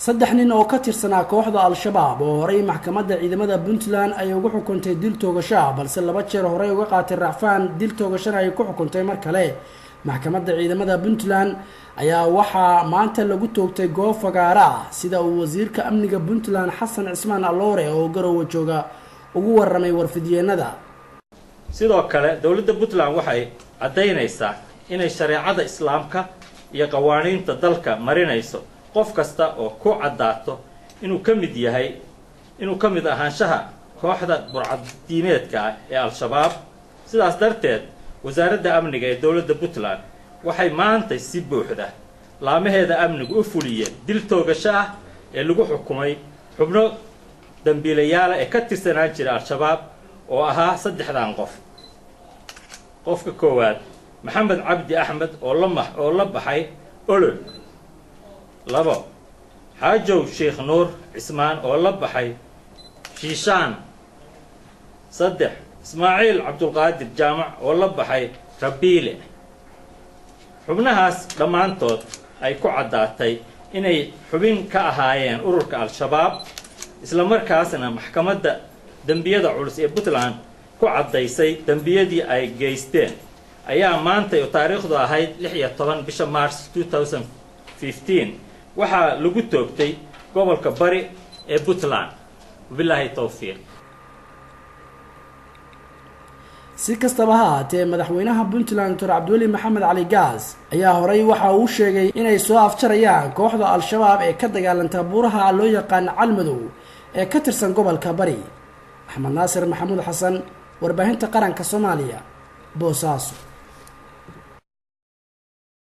saddex nin oo ka tirsanaa kooxda al-shabaab oo horey maxkamadda ciidamada puntland ay ugu xukuntay dil toogasho ah balse 2 jeer horey uga qaatay racfaan dil toogashana ay ku xukuntay mar kale. maxkamadda ciidamada puntland ayaa waxaa maanta lagu toogtay goob fagaara ah sida uu wasiirka amniga puntland xasan cismaan alloore oo garowe jooga ugu waramay warfidyeennada. sidoo kale dowladda puntland waxay caddaynaysaa inay shareecada islaamka iyo qawaaniinta dalka marinayso qof kasta oo ku caddaato inuu ka mid ahaanshaha kooxda burcaddiimeedka ah ee al-shabaab. sidaas darteed wasaaradda amniga ee dowladda puntland waxay maanta si buuxda laamaheeda amnigu u fuliyeen dil toogasho ah ee lagu xukumay xubno dambiilayaal ee ka tirsanaan jiray al-shabaab oo ahaa 3 qof. qofka koowaad maxamed cabdi axmed oo la baxay olol. 2 xaajow sheekh nuur cismaan oo la baxay shiishaan. 3 ismaaciil cabdulqaadir jaamac oo la baxay rabiile. xubnahaas dhammaantood ay ku caddaatay inay xubin ka ahaayeen ururka al-shabaab isla markaasna maxkamadda dembiyada culus ee puntland ku caddaysay dembiyadii ay geysteen ayaa maanta oo taariikhdu ahayd 16 bisha March 2015 waxaa lagu toogtay gobolka bari ee puntland. wabilaahi tawfiiq. si kastaba ha ahaatee madaxweynaha puntland dr cabdiweli maxamed cali gaas ayaa horey waxa uu sheegay inay soo afjarayaan kooxda al-shabaab ee ka dagaalanta buuraha loo yaqaan calmadow ee ka tirsan gobolka bari. axmed naasir maxamuud xasan, warbaahinta qaranka Soomaaliya, Boosaaso.